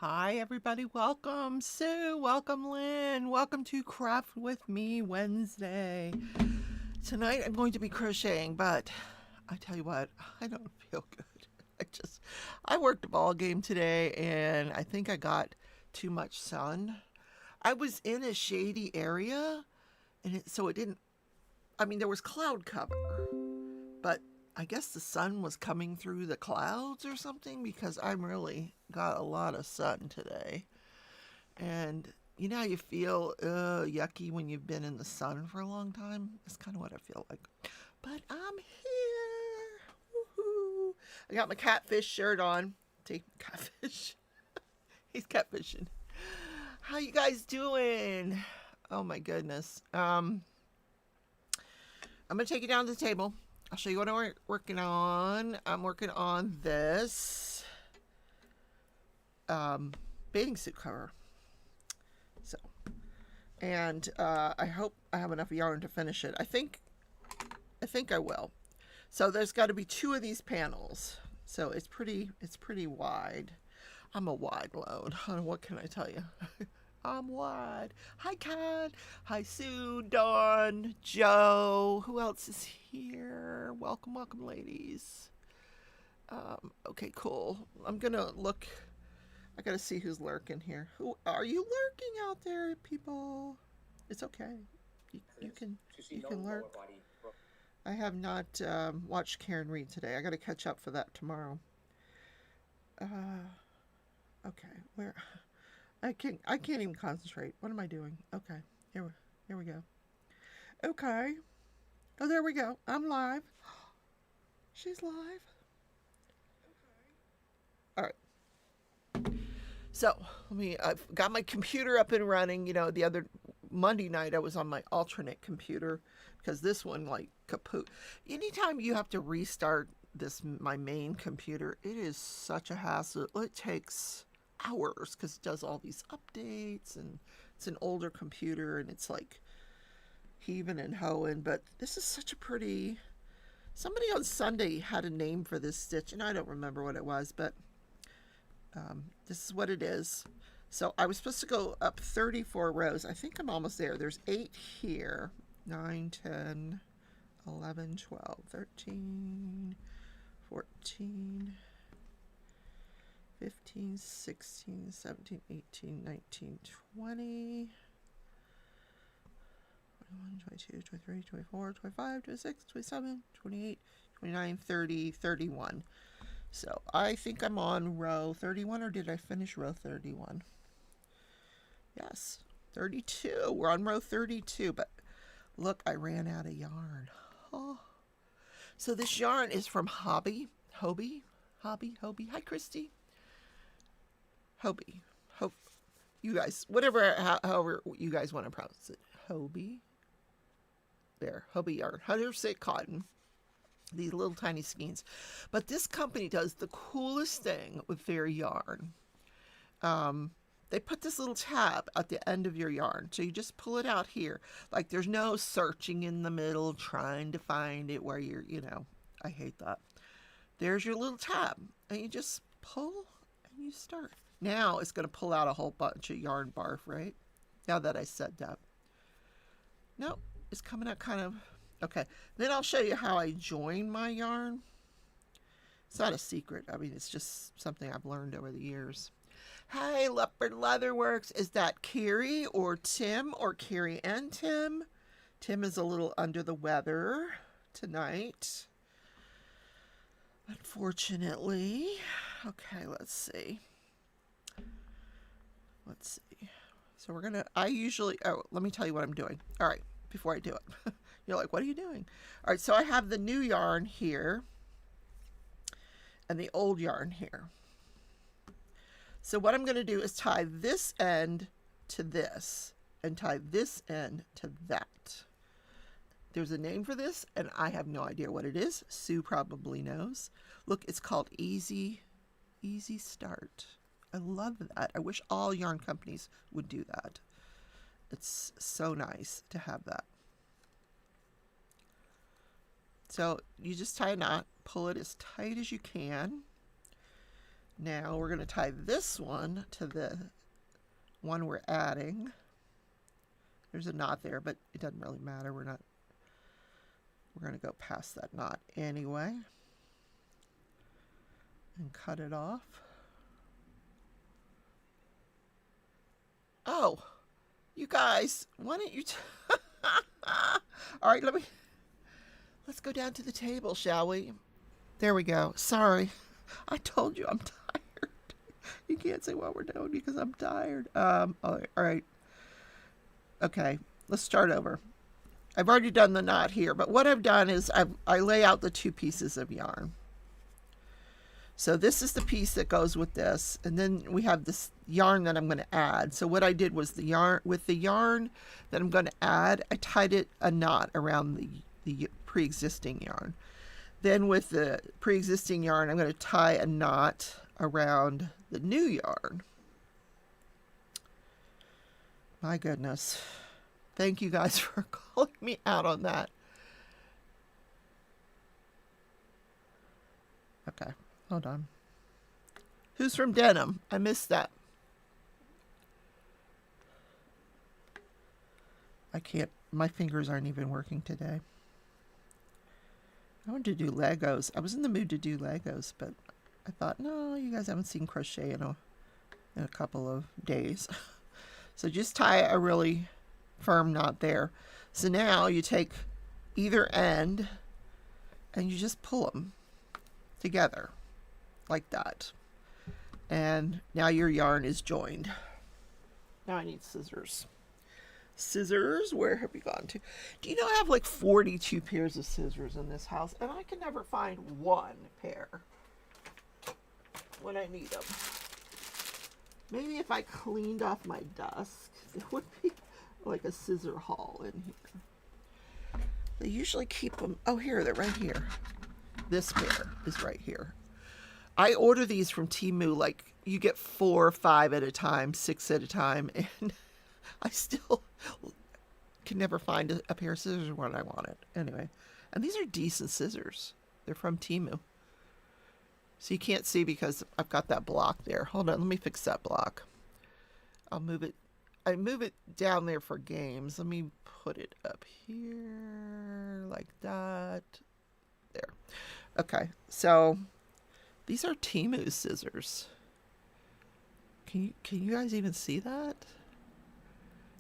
Hi, everybody. Welcome, Sue. Welcome, Lynn. Welcome to Craft with Me Wednesday. Tonight I'm going to be crocheting, but I tell you what, I don't feel good. I worked a ball game today and I think I got too much sun. I was in a shady area and so it didn't, there was cloud cover, but I guess the sun was coming through the clouds or something because I really got a lot of sun today. And you know how you feel yucky when you've been in the sun for a long time? That's kind of what I feel like. But I'm here. Woohoo. I got my catfish shirt on. See, catfish. He's catfishing. How you guys doing? Oh my goodness. I'm going to take you down to the table. I'll show you what I'm working on. I'm working on this bathing suit cover. So, and I hope I have enough yarn to finish it. I think I will. So there's got to be 2 of these panels. So it's pretty wide. I'm a wide load. What can I tell you? I'm wide. Hi, Kat. Hi, Sue, Dawn, Joe. Who else is here? Welcome, ladies. Okay, cool. I'm going to look. I got to see who's lurking here. Who are you lurking out there, people? It's okay. You can lurk. I have not watched Karen read today. I got to catch up for that tomorrow. Okay, where... I can't even concentrate. What am I doing? Okay, here we go. Okay. Oh, there we go. I'm live. She's live. Okay. All right. So I've got my computer up and running. You know, the other Monday night I was on my alternate computer because this one like kaput. Anytime you have to restart my main computer, it is such a hassle. It takes hours because it does all these updates, and it's an older computer and it's like heaving and hoeing. But this is such a pretty... Somebody on Sunday had a name for this stitch and I don't remember what it was, but this is what it is. So I was supposed to go up 34 rows. I think I'm almost there. There's 8 here. 9, 10, 11, 12, 13, 14, 15, 16, 17, 18, 19, 20, 21, 22, 23, 24, 25, 26, 27, 28, 29, 30, 31. So I think I'm on row 31, or did I finish row 31? Yes, 32. We're on row 32, but look, I ran out of yarn. Oh. So this yarn is from Hobby. Hi, Christy. Hobby. You guys, however you guys want to pronounce it. Hobby. There, Hobby yarn. 100% cotton. These little tiny skeins. But this company does the coolest thing with their yarn. They put this little tab at the end of your yarn. So you just pull it out here. Like there's no searching in the middle, trying to find it where you're, I hate that. There's your little tab. And you just pull and you start. Now it's going to pull out a whole bunch of yarn barf, right? Now that I said that. Nope, it's coming out kind of... Okay, then I'll show you how I join my yarn. It's not a secret. It's just something I've learned over the years. Hey, Leopard Leatherworks. Is that Carrie or Tim, or Carrie and Tim? Tim is a little under the weather tonight, unfortunately. Okay, let's see. So we're gonna, let me tell you what I'm doing. All right, before I do it. You're like, what are you doing? All right, so I have the new yarn here and the old yarn here. So what I'm gonna do is tie this end to this and tie this end to that. There's a name for this and I have no idea what it is. Sue probably knows. Look, it's called Easy Start. I love that. I wish all yarn companies would do that. It's so nice to have that. So you just tie a knot, pull it as tight as you can. Now we're going to tie this one to the one we're adding. There's a knot there, but it doesn't really matter. We're going to go past that knot anyway and cut it off. Oh, you guys, why don't you all right, let's go down to the table, shall we? There we go. Sorry. I told you I'm tired. You can't say what we're doing because I'm tired. All right. Okay, let's start over. I've already done the knot here, but what I've done is I lay out the 2 pieces of yarn. So this is the piece that goes with this, and then we have this yarn that I'm going to add. So what I did was the yarn that I'm going to add, I tied a knot around the pre-existing yarn. Then with the pre-existing yarn, I'm going to tie a knot around the new yarn. My goodness. Thank you guys for calling me out on that. Okay, hold on. Who's from denim? I missed that. I can't, my fingers aren't even working today. I wanted to do Legos. I was in the mood to do Legos, but I thought, no, you guys haven't seen crochet in a couple of days. So just tie a really firm knot there. So now you take either end and you just pull them together like that. And now your yarn is joined. Now I need scissors. Scissors, where have we gone to? Do you know I have like 42 pairs of scissors in this house, and I can never find one pair when I need them. Maybe if I cleaned off my desk, there would be like a scissor haul in here. They usually keep them, oh here, they're right here. This pair is right here. I order these from Temu, like you get 4 or 5 at a time, 6 at a time, and I still can never find a pair of scissors when I want it. Anyway, and these are decent scissors. They're from Temu. So you can't see because I've got that block there. Hold on, let me fix that block. I'll move it. I move it down there for games. Let me put it up here like that. There. Okay, so these are Temu scissors. Can you guys even see that?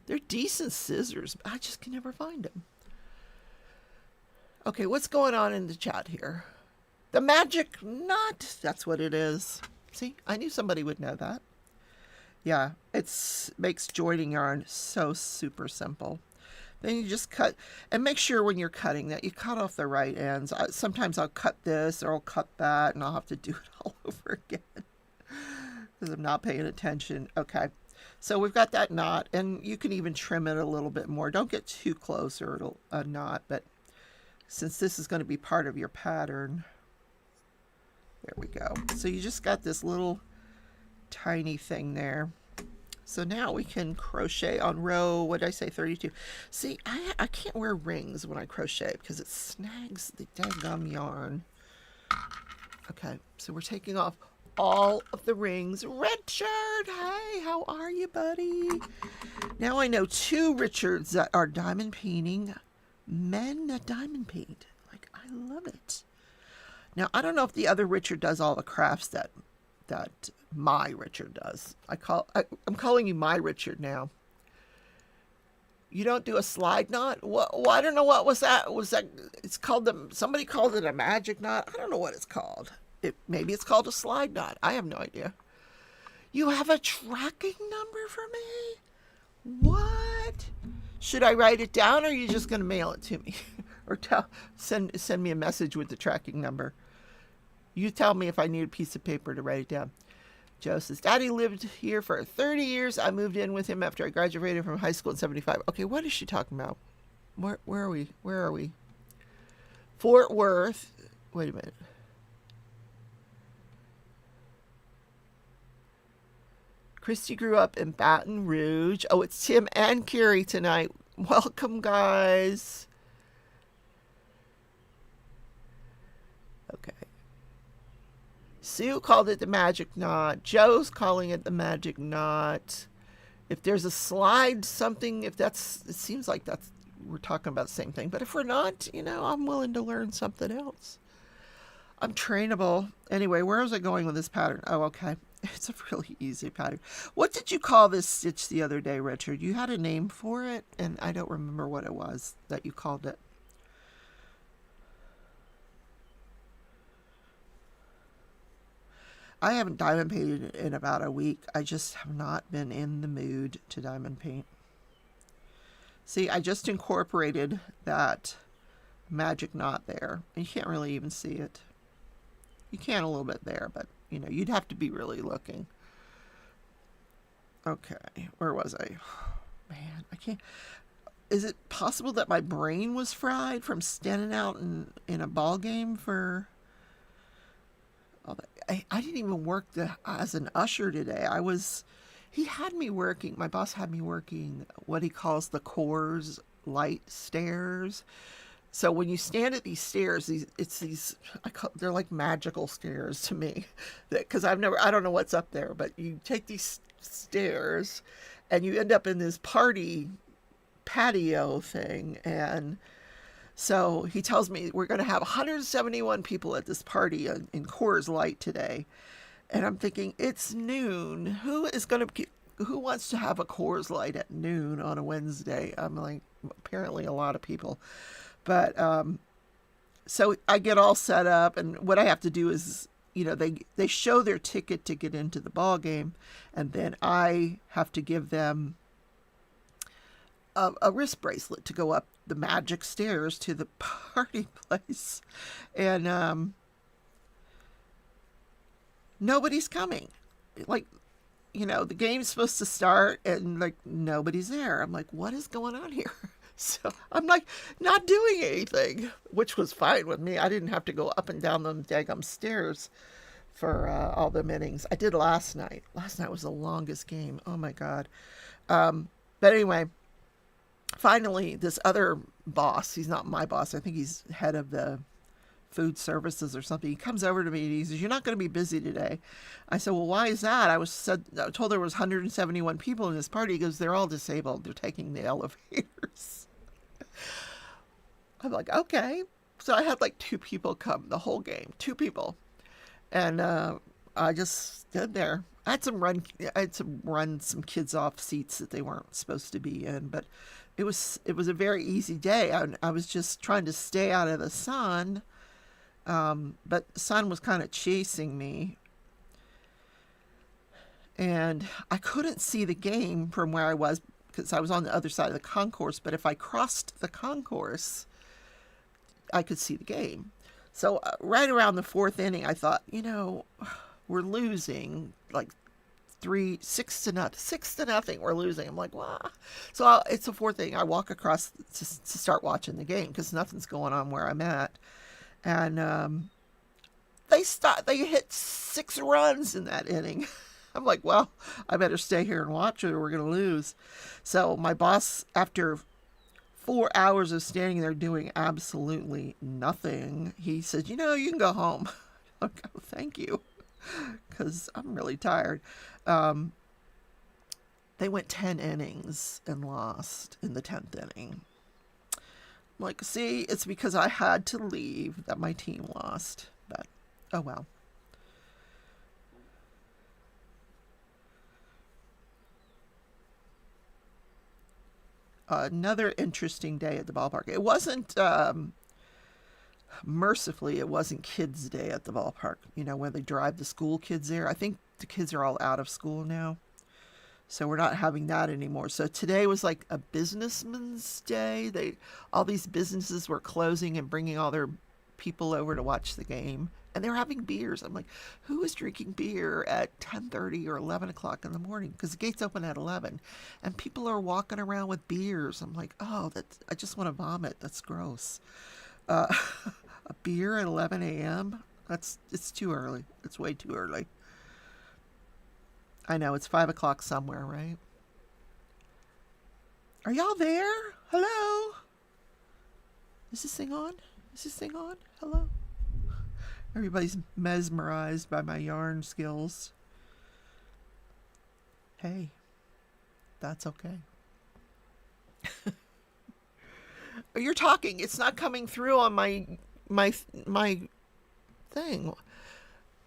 They're decent scissors, but I just can never find them. Okay, what's going on in the chat here? The magic knot, that's what it is. See, I knew somebody would know that. Yeah, it makes joining yarn so super simple. Then you just cut, and make sure when you're cutting that you cut off the right ends. Sometimes I'll cut this or I'll cut that and I'll have to do it all over again because I'm not paying attention. Okay. So we've got that knot, and you can even trim it a little bit more. Don't get too close or it'll knot, but since this is going to be part of your pattern, there we go. So you just got this little tiny thing there. So now we can crochet on row, what did I say, 32. See, I can't wear rings when I crochet because it snags the daggum yarn. Okay, so we're taking off all of the rings. Richard, hey, how are you, buddy? Now I know 2 Richards that are diamond painting men that diamond paint. Like, I love it. Now, I don't know if the other Richard does all the crafts that my Richard does. I'm calling you my Richard now. You don't do a slide knot? Well, I don't know what was that. It's called somebody called it a magic knot. I don't know what it's called. Maybe it's called a slide knot. I have no idea. You have a tracking number for me? What? Should I write it down, or are you just going to mail it to me? Or send me a message with the tracking number? You tell me if I need a piece of paper to write it down. Joe says, Daddy lived here for 30 years. I moved in with him after I graduated from high school in 75. Okay, what is she talking about? Where are we? Where are we? Fort Worth. Wait a minute. Christy grew up in Baton Rouge. Oh, it's Tim and Carrie tonight. Welcome, guys. Okay. Sue called it the magic knot. Joe's calling it the magic knot. If there's a slide, something, if that's, it seems like that's, we're talking about the same thing. But if we're not, you know, I'm willing to learn something else. I'm trainable. Anyway, where was I going with this pattern? Oh, okay. It's a really easy pattern. What did you call this stitch the other day, Richard? You had a name for it, and I don't remember what it was that you called it. I haven't diamond painted in about a week. I just have not been in the mood to diamond paint. See, I just incorporated that magic knot there. You can't really even see it. You can a little bit there, but you know, you'd have to be really looking. Okay, where was I? Man, I can't. Is it possible that my brain was fried from standing out in a ball game for... I didn't even work as an usher today. He had me working, my boss had me working what he calls the Coors Light stairs. So when you stand at these stairs, they're like magical stairs to me, because I don't know what's up there, but you take these stairs and you end up in this party patio thing. And so he tells me we're going to have 171 people at this party in Coors Light today. And I'm thinking, it's noon. Who wants to have a Coors Light at noon on a Wednesday? I'm like, apparently a lot of people. But so I get all set up, and what I have to do is, you know, they show their ticket to get into the ball game, and then I have to give them a wrist bracelet to go up the magic stairs to the party place. And nobody's coming. Like, you know, the game's supposed to start and like nobody's there. I'm like, what is going on here? So I'm like not doing anything, which was fine with me. I didn't have to go up and down them daggum stairs for all the innings. I did last night. Last night was the longest game. Oh my God. But anyway, finally, this other boss, he's not my boss. I think he's head of the food services or something. He comes over to me and he says, "You're not going to be busy today." I said, "Well, why is that?" I was told there was 171 people in this party. He goes, "They're all disabled. They're taking the elevators." I'm like, okay. So I had like 2 people come the whole game, 2 people. And I just stood there. I had to run some kids off seats that they weren't supposed to be in, but it was a very easy day. I was just trying to stay out of the sun. But the sun was kind of chasing me, and I couldn't see the game from where I was because I was on the other side of the concourse. But if I crossed the concourse, I could see the game. So right around the 4th inning, I thought, you know, we're losing like 6-0. We're losing. I'm like, wow. So it's the 4th inning. I walk across to start watching the game because nothing's going on where I'm at. And they hit 6 runs in that inning. I'm like, well, I better stay here and watch it or we're going to lose. So my boss, after 4 hours of standing there doing absolutely nothing, he said, you know, you can go home. I go, thank you, because I'm really tired. They went 10 innings and lost in the 10th inning. I'm like, see, it's because I had to leave that my team lost. But, oh well. Another interesting day at the ballpark. It wasn't, mercifully, it wasn't Kids' Day at the ballpark. You know, when they drive the school kids there. I think the kids are all out of school now. So we're not having that anymore. So today was like a businessman's day. All these businesses were closing and bringing all their people over to watch the game. And they were having beers. I'm like, who is drinking beer at 10:30 or 11 o'clock in the morning? Because the gates open at 11. And people are walking around with beers. I'm like, oh, I just want to vomit. That's gross. A beer at 11 a.m.? It's too early. It's way too early. I know, it's 5 o'clock somewhere, right? Are y'all there? Hello? Is this thing on? Hello? Everybody's mesmerized by my yarn skills. Hey, that's okay. You're talking. It's not coming through on my thing.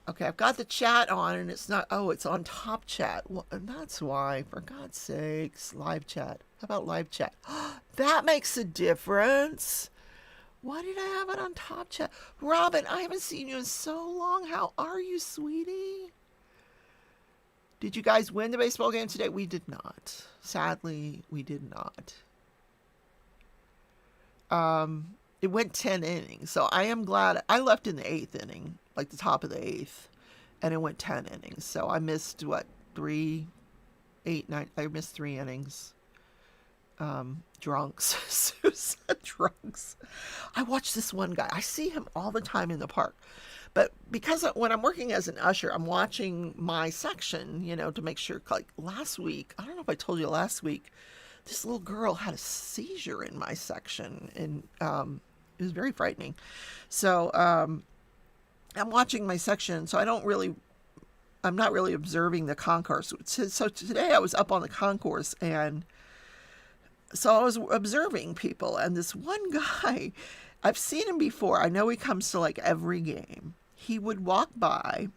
Okay, I've got the chat on and it's not. Oh, it's on top chat. Well, and that's why. For God's sakes, live chat. How about live chat? That makes a difference. Why did I have it on top chat? Robin, I haven't seen you in so long. How are you, sweetie? Did you guys win the baseball game today? We did not. Sadly, we did not. It went 10 innings, so I am glad. I left in the 8th inning, like the top of the 8th, and it went 10 innings. So I missed, what, 3, 8, 9, I missed 3 innings. Drunks. Susan Drunks. I watch this one guy. I see him all the time in the park. But because when I'm working as an usher, I'm watching my section, you know, to make sure, like last week, I don't know if I told you last week, this little girl had a seizure in my section, and it was very frightening. So I'm watching my section, so I'm not really observing the concourse. So today I was up on the concourse, and so I was observing people, and this one guy, I've seen him before. I know he comes to like every game. He would walk by,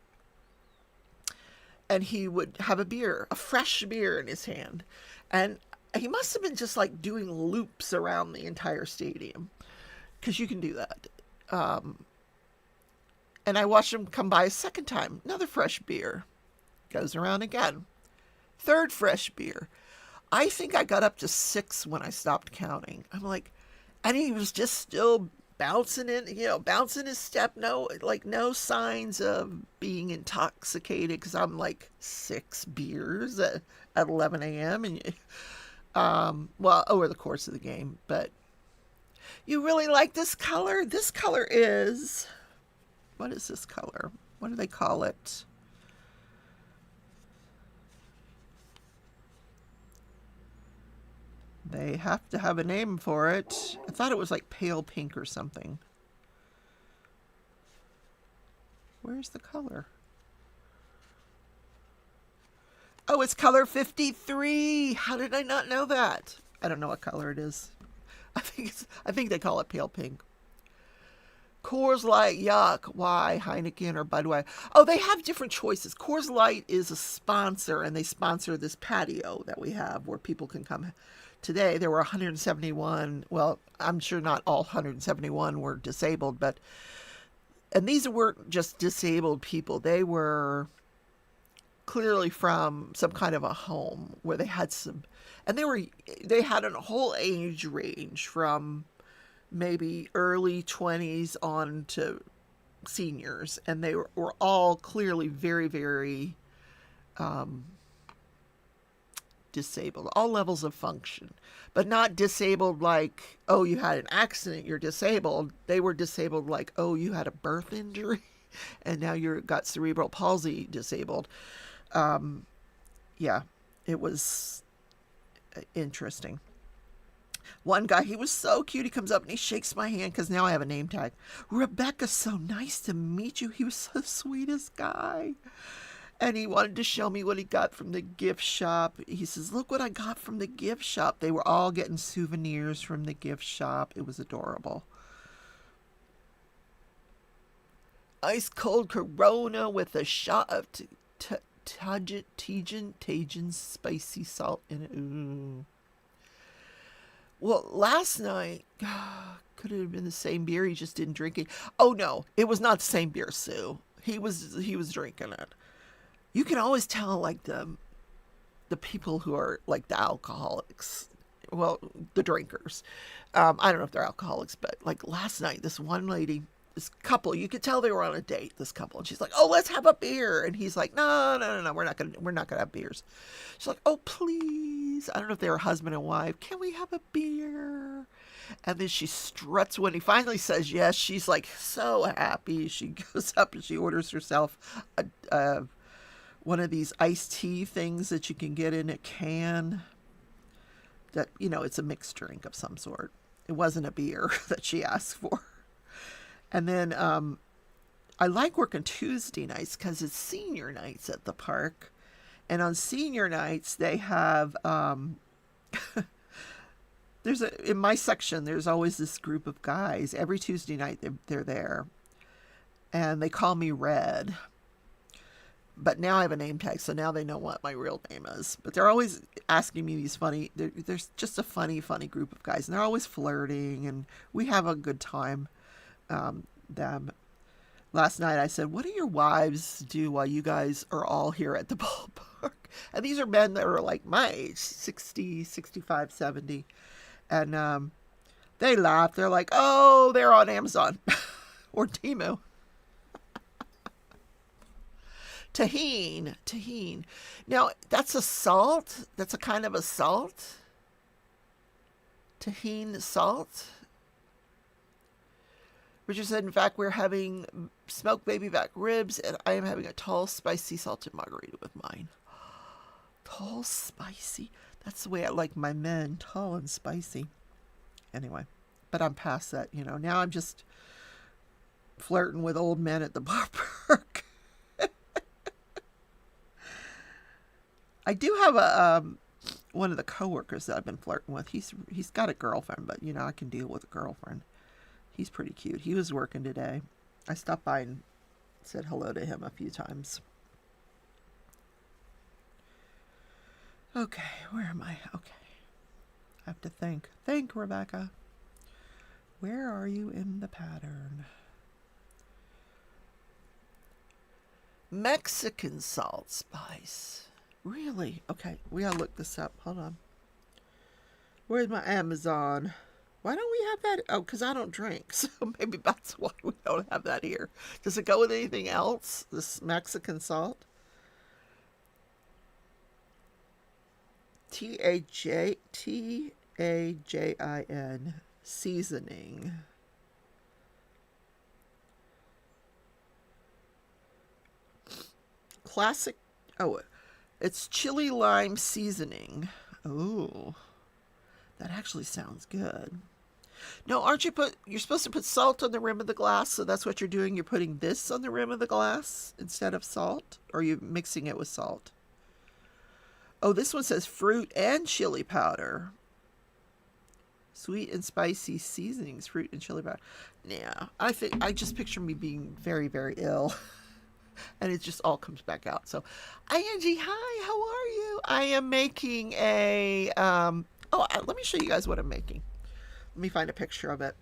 and he would have a fresh beer in his hand, and he must have been just like doing loops around the entire stadium, because you can do that. And I watched him come by a second time. Another fresh beer. Goes around again. Third fresh beer. I think I got up to 6 when I stopped counting. I'm like, and he was just still bouncing his step. No signs of being intoxicated, because I'm like 6 beers at 11 a.m. and well, over the course of the game. But you really like this color? This color is, what is this color? What do they call it? They have to have a name for it. I thought it was like pale pink or something. Where's the color? Oh, it's color 53. How did I not know that? I don't know what color it is. I think they call it pale pink. Coors Light, yuck. Why? Heineken or Budweiser? Oh, they have different choices. Coors Light is a sponsor, and they sponsor this patio that we have where people can come. Today, there were 171. Well, I'm sure not all 171 were disabled, and these weren't just disabled people. They were clearly from some kind of a home where they had and they had a whole age range from maybe early 20s on to seniors, and they were all clearly very, very disabled, all levels of function, but not disabled like, oh, you had an accident, you're disabled. They were disabled like, oh, you had a birth injury and now you've got cerebral palsy disabled. Yeah, it was interesting. One guy, he was so cute. He comes up and he shakes my hand, because now I have a name tag. Rebecca, so nice to meet you. He was the sweetest guy. And he wanted to show me what he got from the gift shop. He says, look what I got from the gift shop. They were all getting souvenirs from the gift shop. It was adorable. Ice cold Corona with a shot of Tajin spicy salt in it. Ooh. Well, last night, could it have been the same beer? He just didn't drink it. Oh no, it was not the same beer, Sue. He was drinking it. You can always tell, like, the people who are like the alcoholics. Well, the drinkers. I don't know if they're alcoholics, but like last night, this one lady, this couple, you could tell they were on a date, this couple, and she's like, oh, let's have a beer. And he's like, no, we're not gonna have beers. She's like, oh, please. I don't know if they were husband and wife. Can we have a beer? And then she struts when he finally says yes. She's like so happy. She goes up and she orders herself one of these iced tea things that you can get in a can. That, you know, it's a mixed drink of some sort. It wasn't a beer that she asked for. And then I like working Tuesday nights because it's senior nights at the park. And on senior nights, they have, in my section, there's always this group of guys. Every Tuesday night, they're there. And they call me Red. But now I have a name tag, so now they know what my real name is. But they're always asking me these funny, there's just a funny group of guys. And they're always flirting, and we have a good time. Them. Last night I said, what do your wives do while you guys are all here at the ballpark? And these are men that are like my age, 60, 65, 70. And they laugh. They're like, oh, they're on Amazon or Temu. Tahine. Now, that's a salt. That's a kind of a salt. Tahine salt. Richard said, in fact, we're having smoked baby back ribs, and I am having a tall, spicy, salted margarita with mine. Tall, spicy. That's the way I like my men, tall and spicy. Anyway, but I'm past that, you know. Now I'm just flirting with old men at the ballpark. I do have one of the coworkers that I've been flirting with. He's got a girlfriend, but, you know, I can deal with a girlfriend. He's pretty cute. He was working today. I stopped by and said hello to him a few times. Okay, where am I? Okay. I have to think. Think, Rebecca. Where are you in the pattern? Mexican salt spice. Really? Okay, we gotta look this up. Hold on. Where's my Amazon? Why don't we have that? Oh, because I don't drink. So maybe that's why we don't have that here. Does it go with anything else? This Mexican salt? Tajin seasoning. Classic. Oh, it's chili lime seasoning. Oh, that actually sounds good. No, you're supposed to put salt on the rim of the glass, so that's what you're doing. You're putting this on the rim of the glass instead of salt, or are you mixing it with salt? Oh, this one says fruit and chili powder. Sweet and spicy seasonings, fruit and chili powder. Yeah, I just picture me being very, very ill. And it just all comes back out. So, Angie, hi, how are you? I am making a, let me show you guys what I'm making. Let me find a picture of it.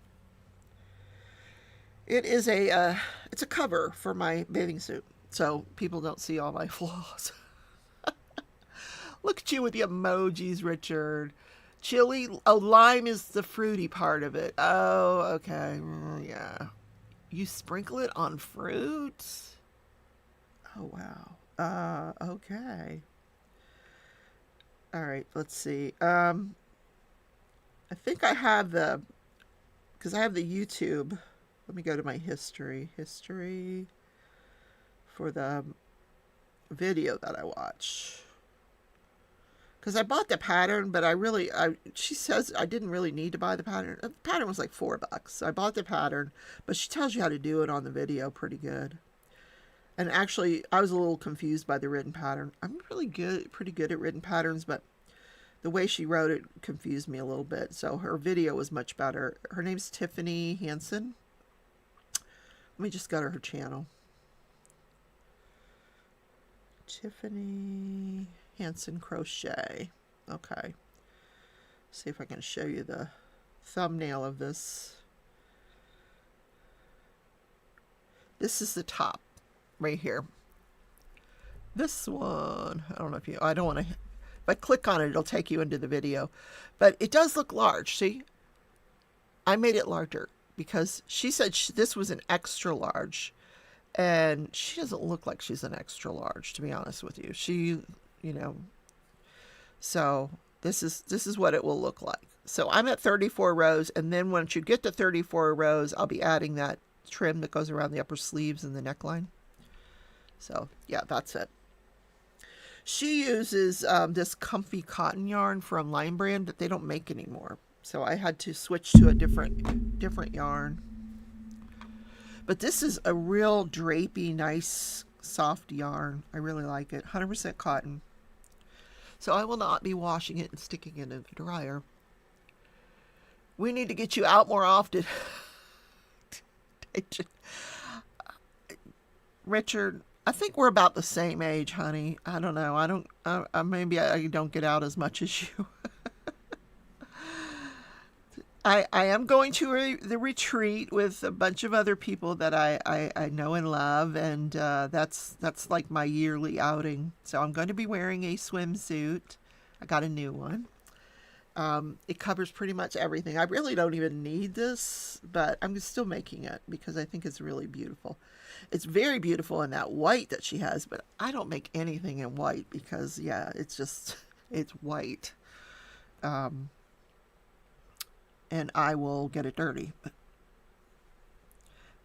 It is it's a cover for my bathing suit, so people don't see all my flaws. Look at you with the emojis, Richard. Chili, lime is the fruity part of it. Oh, okay, yeah. You sprinkle it on fruit? Oh, wow. Okay. All right, let's see. I think I have because I have the YouTube. Let me go to my history for the video that I watch. Because I bought the pattern, but she says I didn't really need to buy the pattern. The pattern was like $4. So I bought the pattern, but she tells you how to do it on the video pretty good. And actually, I was a little confused by the written pattern. I'm pretty good at written patterns, but the way she wrote it confused me a little bit. So her video was much better. Her name's Tiffany Hansen. Let me just go to her channel. Tiffany Hansen Crochet. Okay. See if I can show you the thumbnail of this. This is the top. Right here. This one, I don't know if I don't want to, if I click on it, it'll take you into the video. But it does look large, see? I made it larger because she said this was an extra large. And she doesn't look like she's an extra large, to be honest with you. She, so this is what it will look like. So I'm at 34 rows, and then once you get to 34 rows, I'll be adding that trim that goes around the upper sleeves and the neckline. So, yeah, that's it. She uses this comfy cotton yarn from Line Brand that they don't make anymore. So I had to switch to a different yarn. But this is a real drapey, nice, soft yarn. I really like it. 100% cotton. So I will not be washing it and sticking it in the dryer. We need to get you out more often. Richard, I think we're about the same age, honey. I don't know. Maybe I don't get out as much as you. I am going to the retreat with a bunch of other people that I know and love, and that's like my yearly outing. So I'm going to be wearing a swimsuit. I got a new one. It covers pretty much everything. I really don't even need this, but I'm still making it because I think it's really beautiful. It's very beautiful in that white that she has, but I don't make anything in white because, yeah, it's white. And I will get it dirty. But,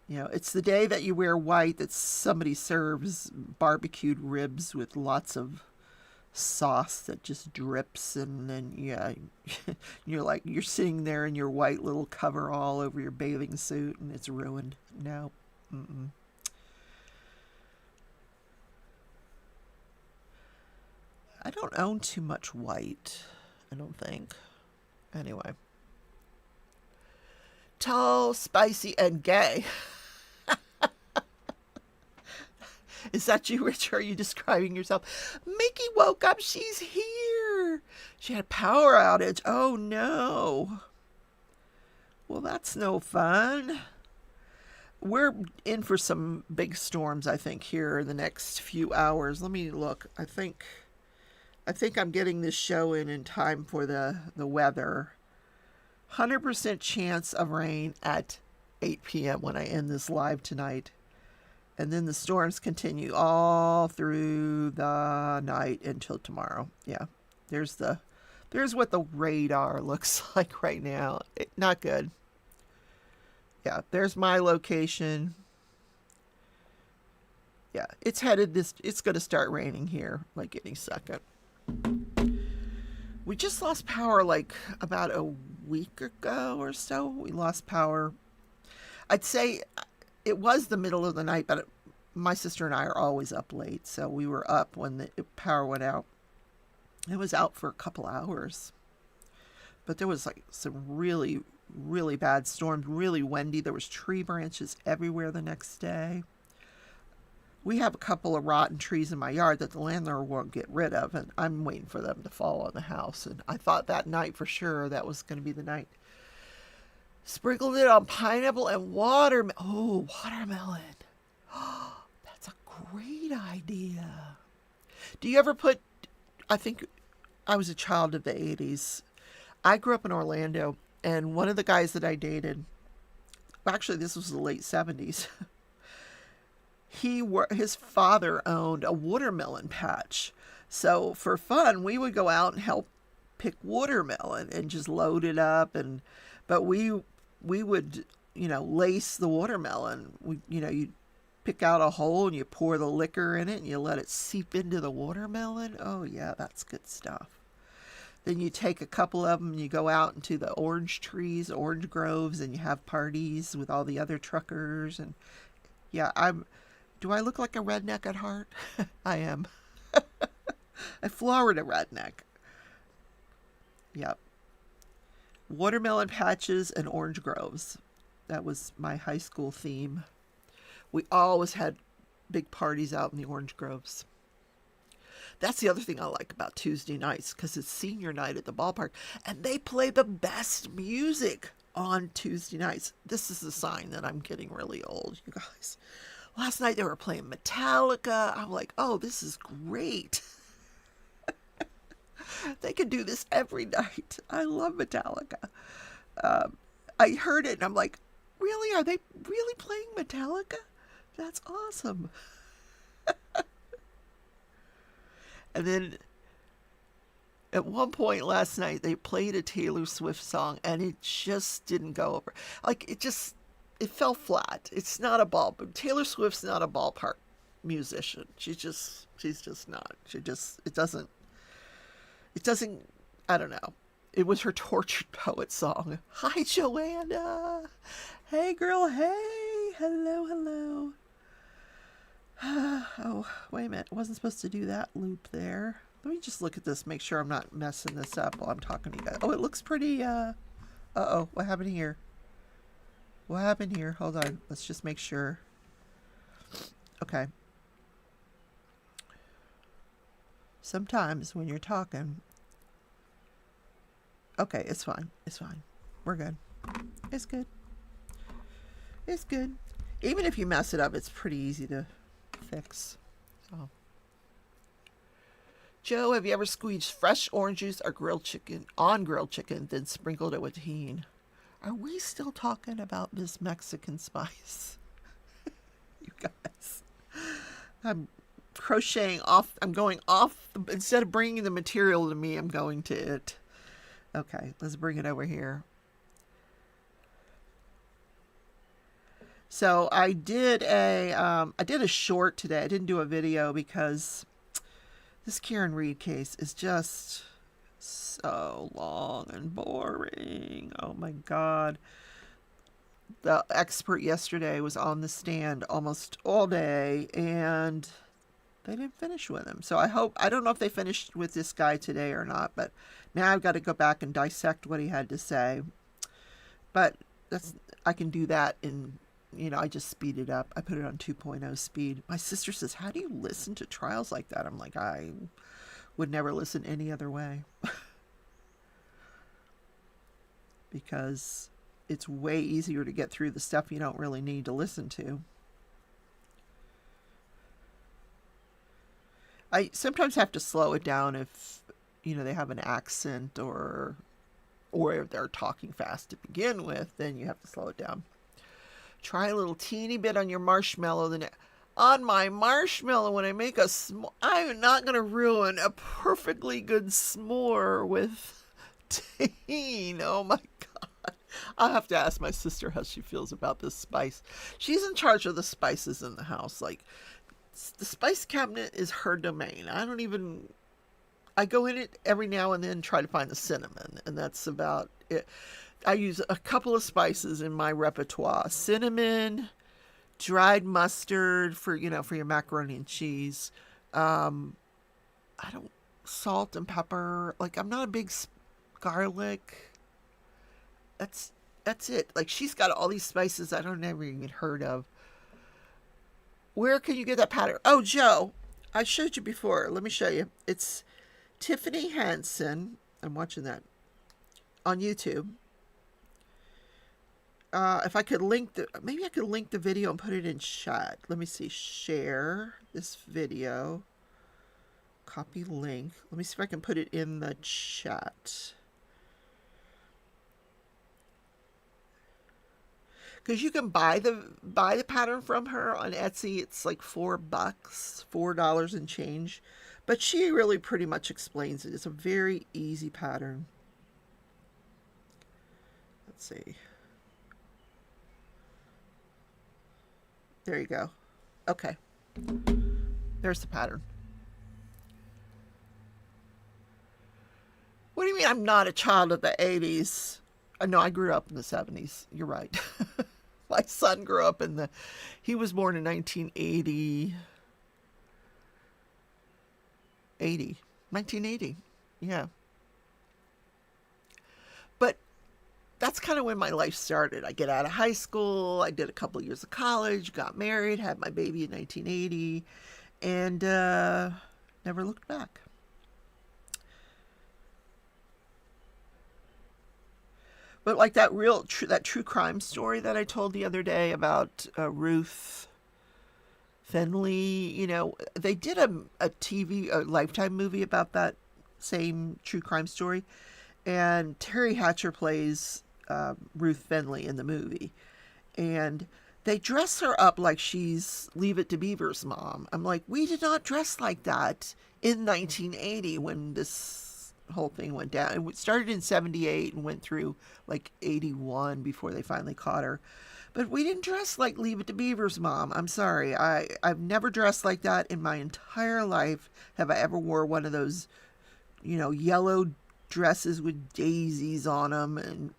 it's the day that you wear white that somebody serves barbecued ribs with lots of sauce that just drips, and then, yeah, you're sitting there in your white little cover all over your bathing suit, and it's ruined. No. Mm-mm. I don't own too much white, I don't think. Anyway. Tall, spicy, and gay. Is that you, Rich? Are you describing yourself? Mickey woke up. She's here. She had a power outage. Oh, no. Well, that's no fun. We're in for some big storms, I think, here in the next few hours. Let me look. I think I'm getting this show in time for the weather. 100% chance of rain at 8 p.m. when I end this live tonight. And then the storms continue all through the night until tomorrow. Yeah, there's what the radar looks like right now. Not good. Yeah, there's my location. Yeah, it's going to start raining here like any second. We just lost power like about a week ago or so. We lost power. I'd say it was the middle of the night, but my sister and I are always up late, so we were up when the power went out. It was out for a couple hours. But there was like some really, really bad storms, really windy. There was tree branches everywhere the next day. We have a couple of rotten trees in my yard that the landlord won't get rid of, and I'm waiting for them to fall on the house. And I thought that night for sure that was going to be the night. Sprinkled it on pineapple and watermelon. Oh, watermelon. Oh, that's a great idea. Do you ever put, I think I was a child of the 80s. I grew up in Orlando, and one of the guys that I dated, actually this was the late 70s, his father owned a watermelon patch. So for fun, we would go out and help pick watermelon and just load it up. But we would, lace the watermelon. You pick out a hole and you pour the liquor in it and you let it seep into the watermelon. Oh yeah, that's good stuff. Then you take a couple of them and you go out into the orange trees, orange groves, and you have parties with all the other truckers. And yeah, do I look like a redneck at heart? I am. A Florida redneck. Yep. Watermelon patches and orange groves. That was my high school theme. We always had big parties out in the orange groves. That's the other thing I like about Tuesday nights, because it's senior night at the ballpark, and they play the best music on Tuesday nights. This is a sign that I'm getting really old, you guys. Last night they were playing Metallica. I'm like, oh, this is great. They could do this every night. I love Metallica. I heard it and I'm like, really? Are they really playing Metallica? That's awesome. And then at one point last night, they played a Taylor Swift song and it just didn't go over. It fell flat. It's not Taylor Swift's not a ballpark musician. She's just not. It doesn't, I don't know. It was her tortured poet song. Hi, Joanna. Hey, girl, hey. hello, hello. Oh, wait a minute. I wasn't supposed to do that loop there. Let me just look at this, make sure I'm not messing this up while I'm talking to you guys. Oh, it looks pretty, uh-oh, what happened here? What happened here? Hold on, let's just make sure. Okay. Sometimes when you're talking... Okay, it's fine. It's fine. We're good. It's good. It's good. Even if you mess it up, it's pretty easy to fix. Oh. Joe, have you ever squeezed fresh orange juice or grilled chicken on grilled chicken, then sprinkled it with tahini? Are we still talking about this Mexican spice? You guys. I'm crocheting off. I'm going off. Instead of bringing the material to me, I'm going to it. Okay, let's bring it over here. So I did a short today. I didn't do a video because this Karen Reed case is just so long and boring. Oh my God. The expert yesterday was on the stand almost all day and they didn't finish with him. So I don't know if they finished with this guy today or not, but now I've got to go back and dissect what he had to say. But I can do that in, I just speed it up. I put it on 2.0 speed. My sister says, how do you listen to trials like that? I'm like, I would never listen any other way. Because it's way easier to get through the stuff you don't really need to listen to. I sometimes have to slow it down if, they have an accent or if they're talking fast to begin with, then you have to slow it down. Try a little teeny bit on your marshmallow. On my marshmallow, when I make a s'more, I'm not going to ruin a perfectly good s'more with tahini. Oh my God. I'll have to ask my sister how she feels about this spice. She's in charge of the spices in the house. Like, the spice cabinet is her domain. I go in it every now and then, try to find the cinnamon, and that's about it. I use a couple of spices in my repertoire. Cinnamon, dried mustard for your macaroni and cheese. Salt and pepper. Like, I'm not a big garlic. That's it. Like, she's got all these spices I don't never even heard of. Where can you get that pattern? Oh, Joe, I showed you before. Let me show you. It's Tiffany Hansen. I'm watching that on YouTube. If I could maybe I could link the video and put it in chat. Let me see. Share this video. Copy link. Let me see if I can put it in the chat. Because you can buy the pattern from her on Etsy. It's like $4, $4 and change. But she really pretty much explains it. It's a very easy pattern. Let's see. There you go. Okay. There's the pattern. What do you mean I'm not a child of the 80s? No, I grew up in the 70s. You're right. My son grew up he was born in 1980. 1980. Yeah. But that's kind of when my life started. I get out of high school. I did a couple of years of college, got married, had my baby in 1980, and never looked back. But like that true crime story that I told the other day about Ruth Fenley, they did a Lifetime movie about that same true crime story. And Terry Hatcher plays Ruth Fenley in the movie. And they dress her up like she's Leave It to Beaver's mom. I'm like, we did not dress like that in 1980 when this whole thing went down. It started in 78 and went through like 81 before they finally caught her. But we didn't dress like Leave It to Beaver's mom. I'm sorry. I've never dressed like that in my entire life. Have I ever wore one of those, yellow dresses with daisies on them and,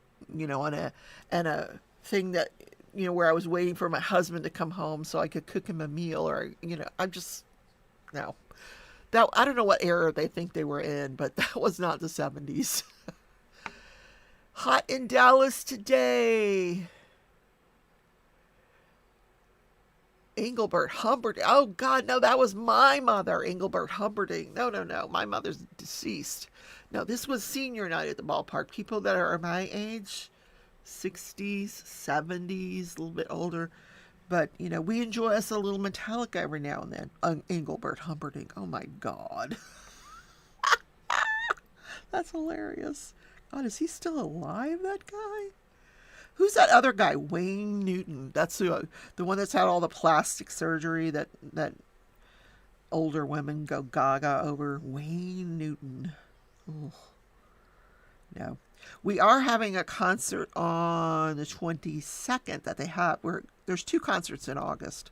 and a thing that where I was waiting for my husband to come home so I could cook him a meal, or, I'm just, no. That, I don't know what era they think they were in, but that was not the 70s. Hot in Dallas today. Engelbert Humperdinck. Oh, God, no, that was my mother, Engelbert Humperdinck. No, no, no, my mother's deceased. No, this was senior night at the ballpark. People that are my age, 60s, 70s, a little bit older. But, we enjoy us a little Metallica every now and then. Engelbert Humperdinck. Oh, my God. That's hilarious. God, is he still alive, that guy? Who's that other guy? Wayne Newton. That's the one that's had all the plastic surgery that older women go gaga over. Wayne Newton. Oh, no. We are having a concert on the 22nd that they have. There's 2 concerts in August.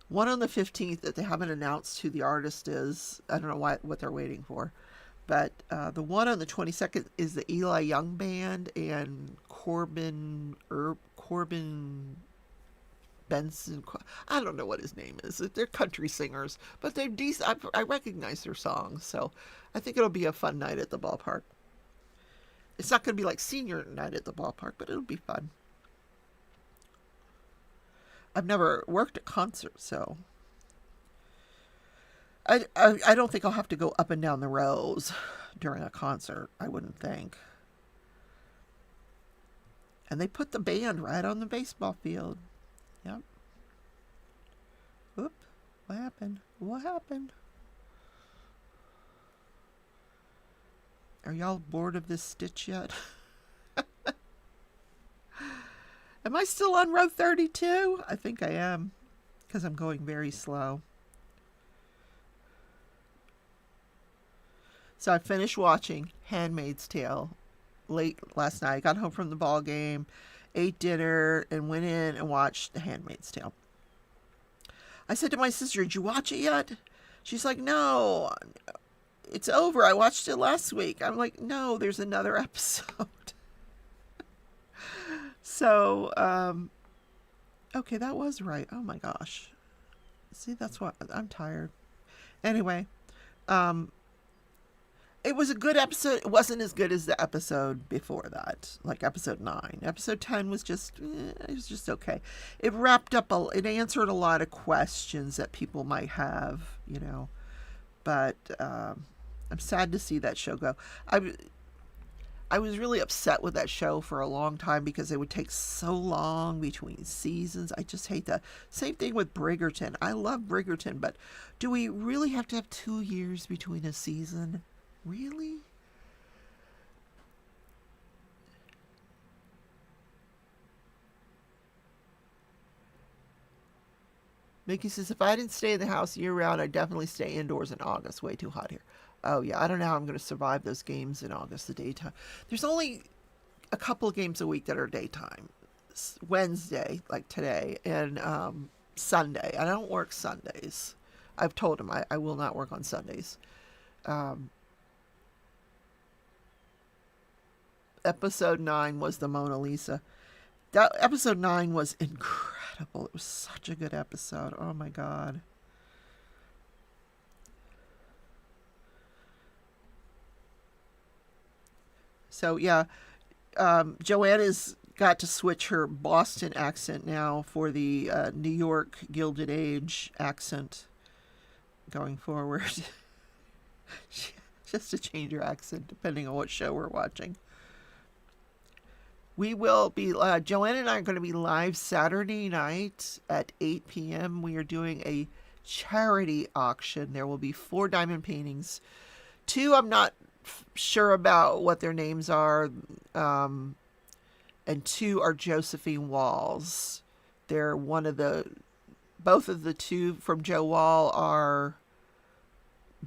One on the 15th that they haven't announced who the artist is. I don't know what they're waiting for. But the one on the 22nd is the Eli Young Band and Corbin Benson. I don't know what his name is. They're country singers, but they're decent. I recognize their songs, so I think it'll be a fun night at the ballpark. It's not going to be like senior night at the ballpark, but it'll be fun. I've never worked a concert, so I don't think I'll have to go up and down the rows during a concert. I wouldn't think. And they put the band right on the baseball field. Yep. Whoop. What happened? What happened? Are y'all bored of this stitch yet? Am I still on row 32? I think I am, because I'm going very slow. So I finished watching Handmaid's Tale late last night. I got home from the ball game, ate dinner, and went in and watched The Handmaid's Tale. I said to my sister, "Did you watch it yet?" She's like, "No, it's over. I watched it last week." I'm like, "No, there's another episode." So, okay, that was right. Oh my gosh. See, that's why I'm tired. Anyway, it was a good episode. It wasn't as good as the episode before that, like episode 9. Episode 10 was just, it was just okay. It wrapped up, it answered a lot of questions that people might have, but I'm sad to see that show go. I was really upset with that show for a long time because it would take so long between seasons. I just hate that. Same thing with Bridgerton. I love Bridgerton, but do we really have to have 2 years between a season? Really? Mickey says, if I didn't stay in the house year round, I'd definitely stay indoors in August. Way too hot here. Oh, yeah. I don't know how I'm going to survive those games in August, the daytime. There's only a couple of games a week that are daytime. Wednesday, like today, and Sunday. I don't work Sundays. I've told him I will not work on Sundays. Episode 9 was the Mona Lisa. That episode 9 was incredible. It was such a good episode. Oh, my God. So, yeah, Joanna's got to switch her Boston accent now for the New York Gilded Age accent going forward. She has to change her accent depending on what show we're watching. We will be, Joanna and I are going to be live Saturday night at 8 p.m. We are doing a charity auction. There will be 4 diamond paintings. 2 I'm not sure about what their names are, and 2 are Josephine Walls. They're both of the 2 from Joe Wall are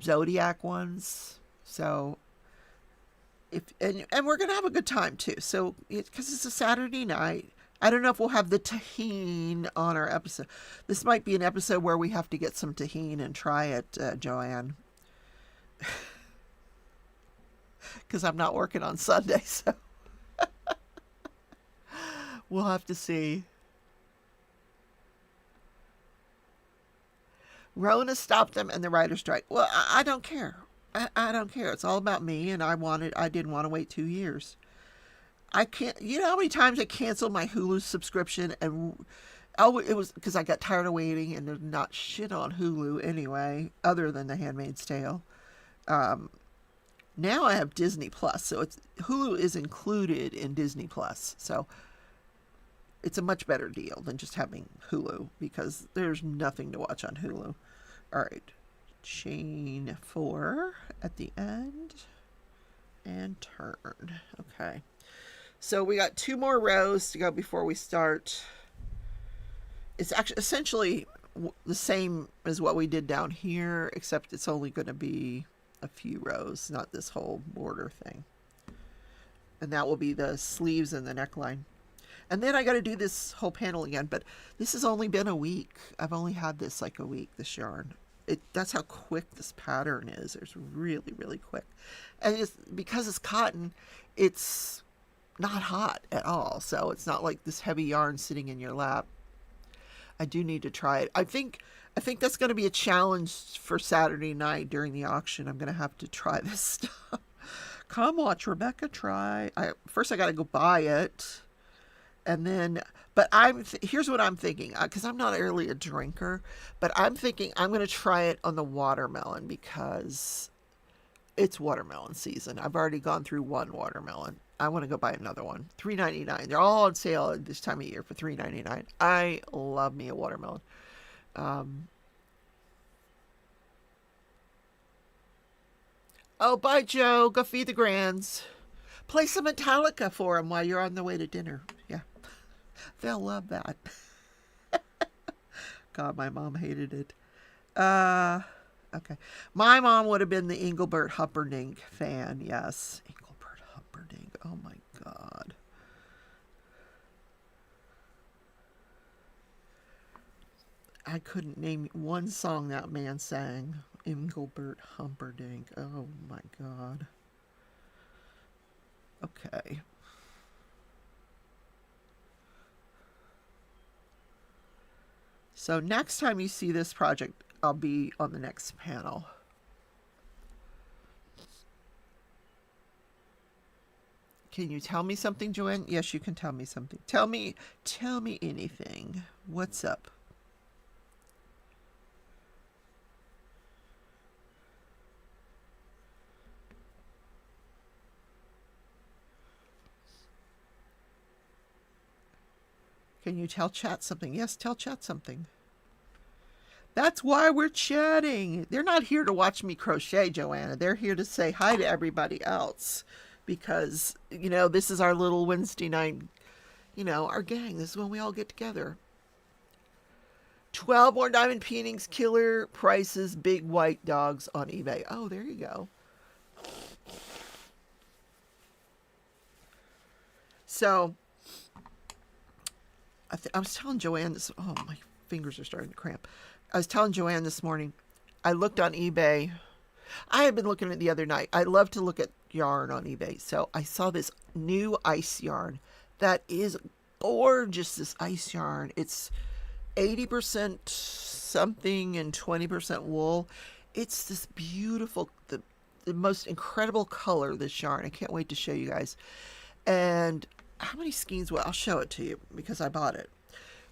Zodiac ones. So and we're gonna have a good time too. So because it's a Saturday night, I don't know if we'll have the tahine on our episode. This might be an episode where we have to get some tahine and try it, Joanne. Because I'm not working on Sunday, so we'll have to see. Rona stopped them and the writer's strike. Well, I don't care. I don't care. It's all about me, and I didn't want to wait 2 years. I can't, you know how many times I canceled my Hulu subscription, and it was because I got tired of waiting, and there's not shit on Hulu anyway, other than The Handmaid's Tale. Now I have Disney Plus, so Hulu is included in Disney Plus, so it's a much better deal than just having Hulu, because there's nothing to watch on Hulu. All right, chain 4 at the end, and turn. Okay, so we got 2 more rows to go before we start. It's actually essentially the same as what we did down here, except it's only going to be a few rows, not this whole border thing. And that will be the sleeves and the neckline. And then I got to do this whole panel again, but this has only been a week. I've only had this like a week, this yarn. That's how quick this pattern is. It's really, really quick. And it's, because it's cotton, it's not hot at all. So it's not like this heavy yarn sitting in your lap. I do need to try it. I think that's going to be a challenge for Saturday night during the auction. I'm going to have to try this stuff. Come watch Rebecca try. First I got to go buy it. And then, but here's what I'm thinking, because I'm not really a drinker, but I'm thinking I'm going to try it on the watermelon because it's watermelon season. I've already gone through one watermelon. I want to go buy another one. $3.99. They're all on sale at this time of year for $3.99. I love me a watermelon. Oh, bye, Joe. Go feed the grands. Play some Metallica for them while you're on the way to dinner. Yeah. They'll love that. God, my mom hated it. Okay. My mom would have been the Engelbert Humperdinck fan. Yes. Engelbert Humperdinck. Oh, my God. I couldn't name one song that man sang. Engelbert Humperdinck. Oh, my God. Okay. So next time you see this project, I'll be on the next panel. Can you tell me something, Joanne? Yes, you can tell me something. Tell me anything. What's up? Can you tell chat something? Yes, tell chat something. That's why we're chatting. They're not here to watch me crochet, Joanna. They're here to say hi to everybody else. Because, you know, this is our little Wednesday night, you know, our gang. This is when we all get together. 12 more diamond paintings, killer prices, big white dogs on eBay. Oh, there you go. So, I was telling Joanne this. Oh, my fingers are starting to cramp. I was telling Joanne this morning, I looked on eBay. I had been looking at it the other night. I love to look at yarn on eBay. So I saw this new ice yarn that is gorgeous, this ice yarn. It's 80% something and 20% wool. It's this beautiful, the most incredible color, this yarn. I can't wait to show you guys. And how many skeins? Well, I'll show it to you because I bought it.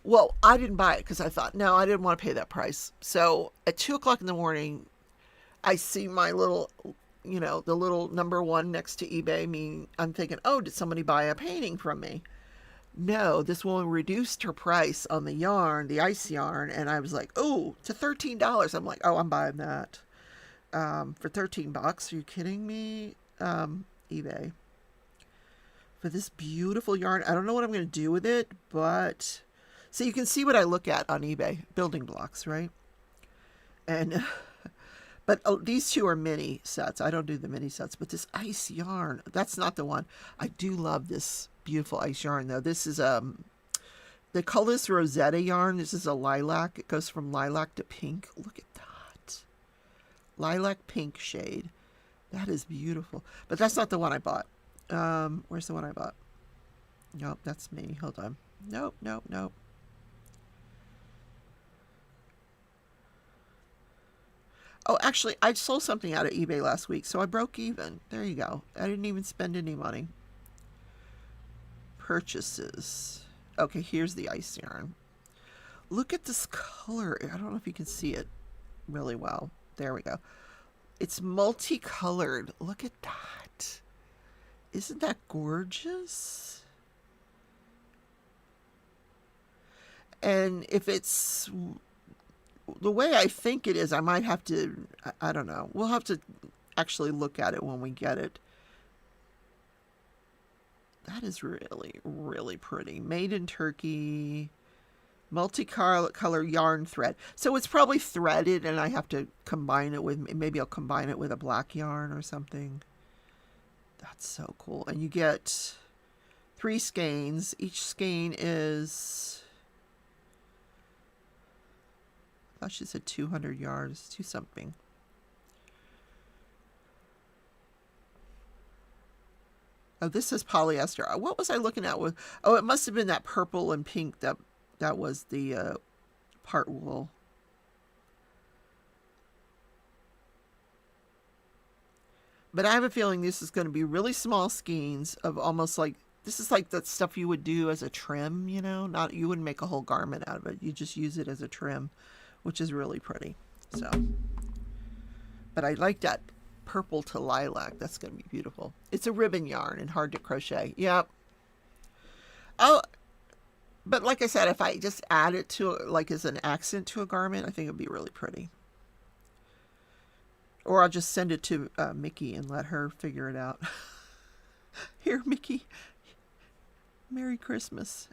Well, I didn't buy it because I thought, no, I didn't want to pay that price. So at 2 o'clock in the morning, I see my little, you know, the little number 1 next to eBay. I'm thinking, oh, did somebody buy a painting from me? No, this woman reduced her price on the yarn, the ice yarn. And I was like, oh, to $13. I'm like, oh, I'm buying that. For $13. Are you kidding me? eBay. For this beautiful yarn. I don't know what I'm going to do with it, but so you can see what I look at on eBay. Building blocks, right? And but these two are mini sets. I don't do the mini sets, but this ice yarn, that's not the one. I do love this beautiful ice yarn though. This is they call this Rosetta yarn. This is a lilac. It goes from lilac to pink. Look at that. Lilac pink shade. That is beautiful. But that's not the one I bought. Where's the one I bought? Nope, that's me. Hold on. Nope. Oh, actually, I sold something out of eBay last week, so I broke even. There you go. I didn't even spend any money. Purchases. Okay, here's the ice yarn. Look at this color. I don't know if you can see it really well. There we go. It's multicolored. Look at that. Isn't that gorgeous? And if it's the way I think it is, I might have to, I don't know. We'll have to actually look at it when we get it. That is really, really pretty. Made in Turkey. Multicolor yarn thread. So it's probably threaded and I have to combine it with, maybe I'll combine it with a black yarn or something. That's so cool. And you get 3 skeins. Each skein is, I thought she said 200 yards, 2 something. Oh, this is polyester. What was I looking at with, oh, it must have been that purple and pink that was the part wool. But I have a feeling this is going to be really small skeins of almost like, this is like that stuff you would do as a trim, you know, not, you wouldn't make a whole garment out of it. You just use it as a trim, which is really pretty. So, but I like that purple to lilac. That's going to be beautiful. It's a ribbon yarn and hard to crochet. Yep. Oh, but like I said, if I just add it to, like, as an accent to a garment, I think it'd be really pretty. Or I'll just send it to Mickey and let her figure it out. Here, Mickey. Merry Christmas.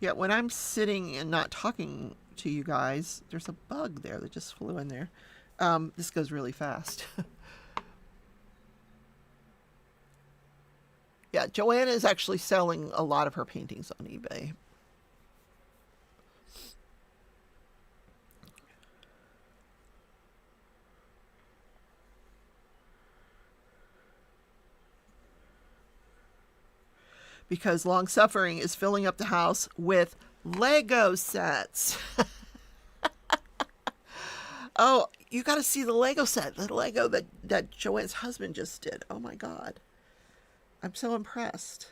Yeah, when I'm sitting and not talking to you guys, there's a bug there that just flew in there. This goes really fast. Yeah, Joanna is actually selling a lot of her paintings on eBay. Because Long Suffering is filling up the house with Lego sets. Oh, you got to see the Lego set, the Lego that Joanne's husband just did. Oh my God. I'm so impressed.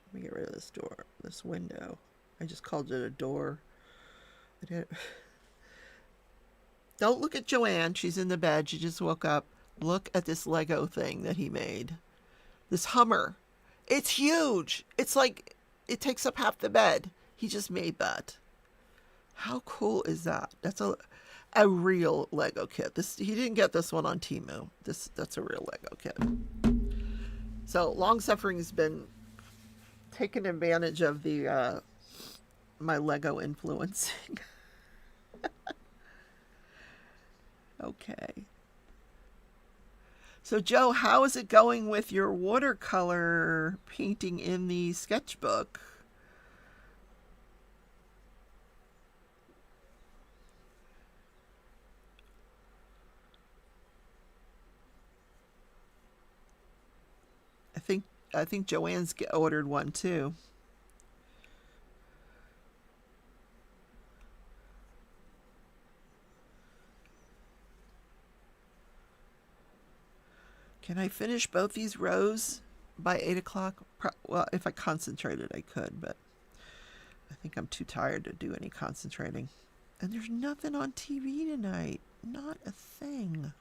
Let me get rid of this door, this window. I just called it a door. Don't look at Joanne. She's in the bed. She just woke up. Look at this Lego thing that he made. This Hummer. It's huge. It's like, it takes up half the bed. He just made that. How cool is that? That's a real Lego kit. He didn't get this one on Temu. That's a real Lego kit. So Long Suffering has been taking advantage of the my Lego influencing. Okay. So Joe, how is it going with your watercolor painting in the sketchbook? I think Joanne's ordered one too. Can I finish both these rows by 8 o'clock? Well, if I concentrated, I could, but I think I'm too tired to do any concentrating. And there's nothing on TV tonight. Not a thing.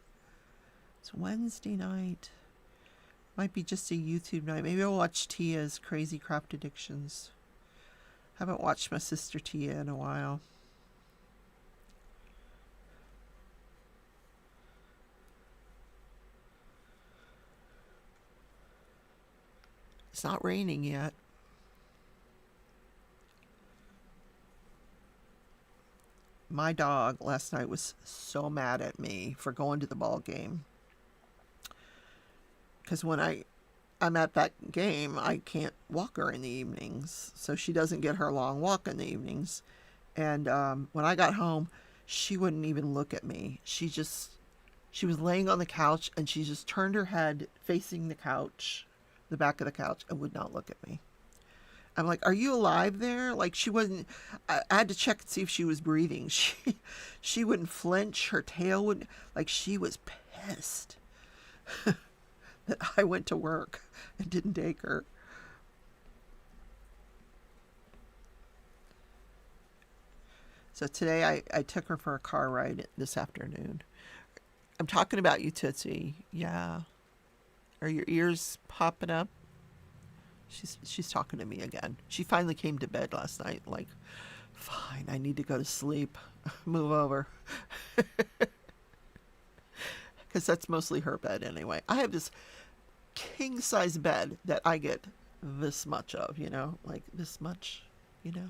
It's Wednesday night. Might be just a YouTube night. Maybe I'll watch Tia's Crazy Craft Addictions. Haven't watched my sister Tia in a while. It's not raining yet. My dog last night was so mad at me for going to the ball game. Because when I'm at that game, I can't walk her in the evenings. So she doesn't get her long walk in the evenings. And when I got home, she wouldn't even look at me. She She was laying on the couch and she just turned her head facing the couch, the back of the couch, and would not look at me. I'm like, are you alive there? Like, she wasn't, I had to check and see if she was breathing. She wouldn't flinch. Her tail wouldn't, like, she was pissed that I went to work and didn't take her. So today I took her for a car ride this afternoon. I'm talking about you, Tootsie. Yeah. Are your ears popping up? She's talking to me again. She finally came to bed last night. Like, fine, I need to go to sleep. Move over. Because that's mostly her bed anyway. I have this king size bed that I get this much of, you know, like this much, you know,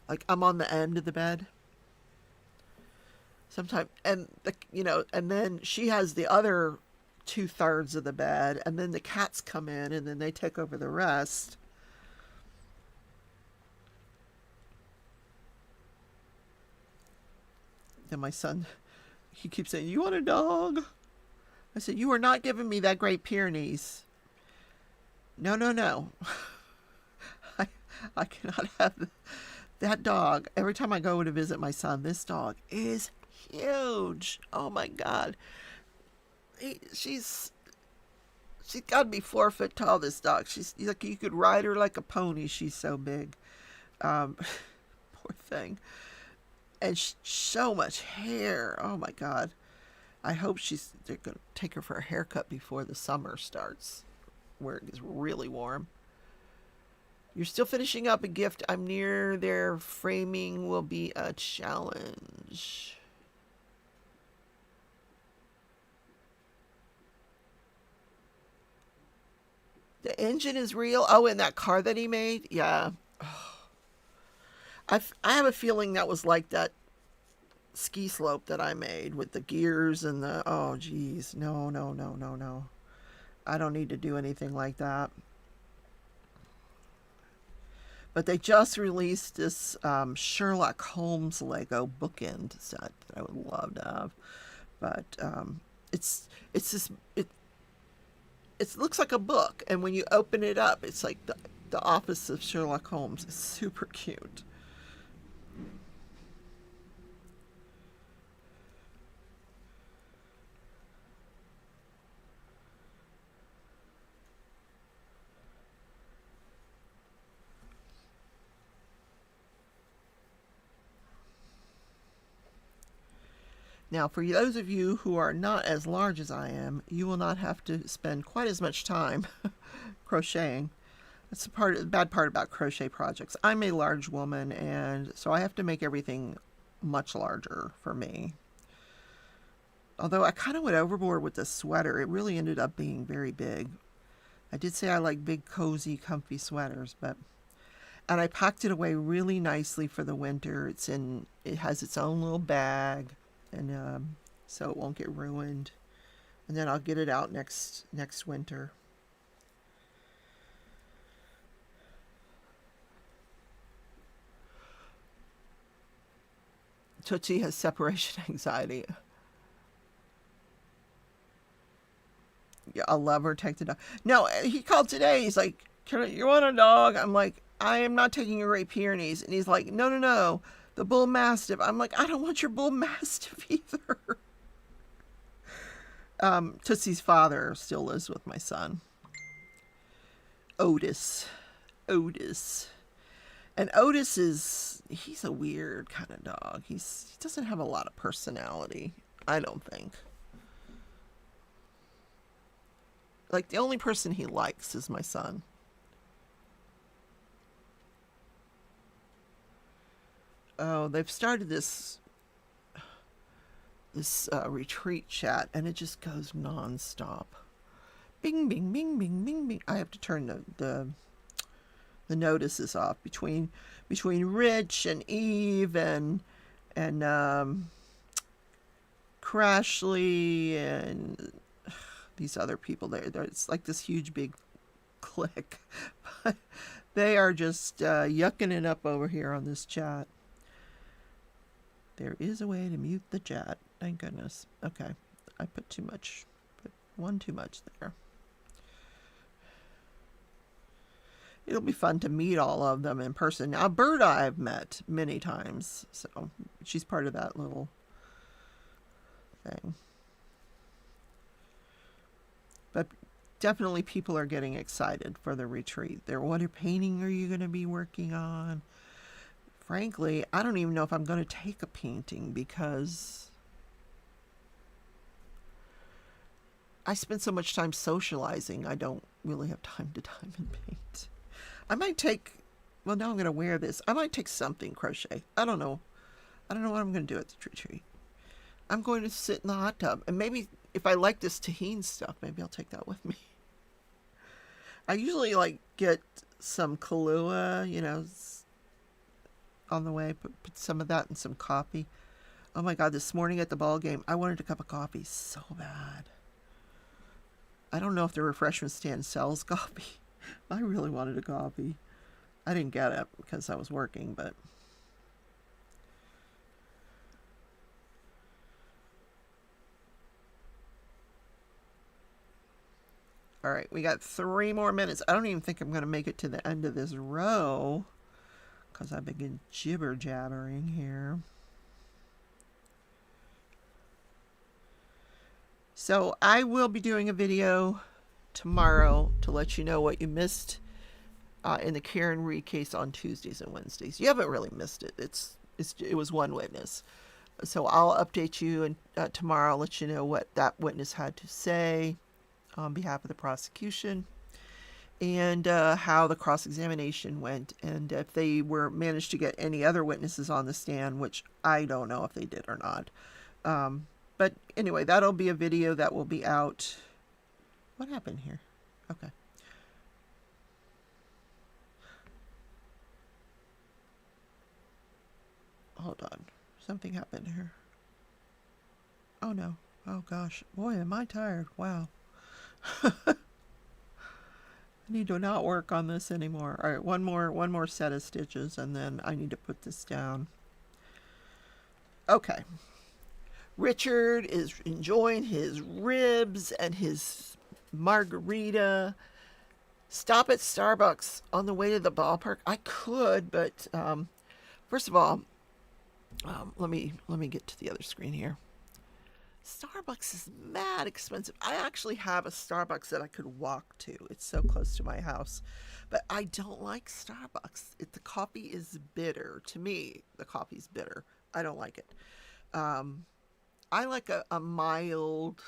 like I'm on the end of the bed sometimes, and you know, and then she has the other 2/3 of the bed, and then the cats come in and then they take over the rest. Then my son, he keeps saying, you want a dog? I said, you are not giving me that Great Pyrenees. No, no, no. I cannot have that dog. Every time I go to visit my son, this dog is huge. Oh my God. She's got to be 4 foot tall, this dog. She's like, you could ride her like a pony. She's so big. Poor thing. And so much hair. Oh my God. I hope they're going to take her for a haircut before the summer starts, where it gets really warm. You're still finishing up a gift. I'm near there. Framing will be a challenge. The engine is real. Oh, and that car that he made? Yeah. I have a feeling that was like that ski slope that I made with the gears and the, oh geez, no, no, no, no, no. I don't need to do anything like that. But they just released this Sherlock Holmes Lego bookend set that I would love to have. But it looks like a book, and when you open it up, it's like the office of Sherlock Holmes. It's super cute. Now, for those of you who are not as large as I am, you will not have to spend quite as much time crocheting. That's the bad part about crochet projects. I'm a large woman, and so I have to make everything much larger for me. Although I kind of went overboard with the sweater. It really ended up being very big. I did say I like big, cozy, comfy sweaters, and I packed it away really nicely for the winter. It has its own little bag. And so it won't get ruined, and then I'll get it out next winter. Tootsie has separation anxiety. Yeah, I'll love her. Take the dog. No, he called today. He's like, you want a dog? I'm like, I am not taking your Great Pyrenees. And he's like, no, no, no. The bull mastiff. I'm like, I don't want your bull mastiff either. Tootsie's father still lives with my son. Otis. And Otis he's a weird kind of dog. He doesn't have a lot of personality, I don't think. Like, the only person he likes is my son. Oh, they've started this retreat chat, and it just goes nonstop. Bing, bing, bing, bing, bing, bing. I have to turn the notices off between Rich and Eve and Crashley and these other people. It's like this huge big clique, but they are just yucking it up over here on this chat. There is a way to mute the chat. Thank goodness. Okay. I put too much, put one too much there. It'll be fun to meet all of them in person. Now, Bird I've met many times, so she's part of that little thing. But definitely people are getting excited for the retreat. What painting are you going to be working on? Frankly, I don't even know if I'm going to take a painting because I spend so much time socializing. I don't really have time to diamond paint. I might take, well, now I'm going to wear this. I might take something crochet. I don't know. I don't know what I'm going to do at the retreat. I'm going to sit in the hot tub. And maybe if I like this tahine stuff, maybe I'll take that with me. I usually like get some Kahlua, you know, on the way. Put some of that in some coffee. Oh my God, this morning at the ball game, I wanted a cup of coffee so bad. I don't know if the refreshment stand sells coffee. I really wanted a coffee. I didn't get it because I was working, but all right, we got 3 more minutes. I don't even think I'm going to make it to the end of this row because I've been jibber jabbering here. So I will be doing a video tomorrow to let you know what you missed in the Karen Reed case on Tuesdays and Wednesdays. You haven't really missed it. It was one witness. So I'll update you and tomorrow I'll let you know what that witness had to say on behalf of the prosecution and how the cross-examination went and if they managed to get any other witnesses on the stand, which I don't know if they did or not. But anyway, that'll be a video that will be out. What happened here? Okay. Hold on. Something happened here. Oh no. Oh gosh. Boy, am I tired. Wow. I need to not work on this anymore. All right, one more set of stitches and then I need to put this down. Okay. Richard is enjoying his ribs and his margarita. Stop at Starbucks on the way to the ballpark. I could, but first of all, let me get to the other screen here. Starbucks is mad expensive. I actually have a Starbucks that I could walk to. It's so close to my house. But I don't like Starbucks. The coffee is bitter. To me, the coffee's bitter. I don't like it. I like a mild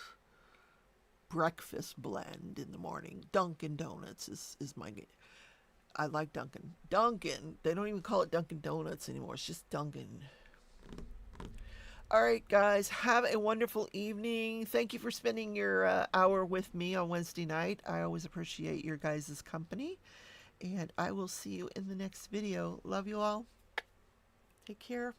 breakfast blend in the morning. Dunkin' Donuts is my... I like Dunkin'. Dunkin'. They don't even call it Dunkin' Donuts anymore. It's just Dunkin'. All right, guys. Have a wonderful evening. Thank you for spending your hour with me on Wednesday night. I always appreciate your guys' company. And I will see you in the next video. Love you all. Take care.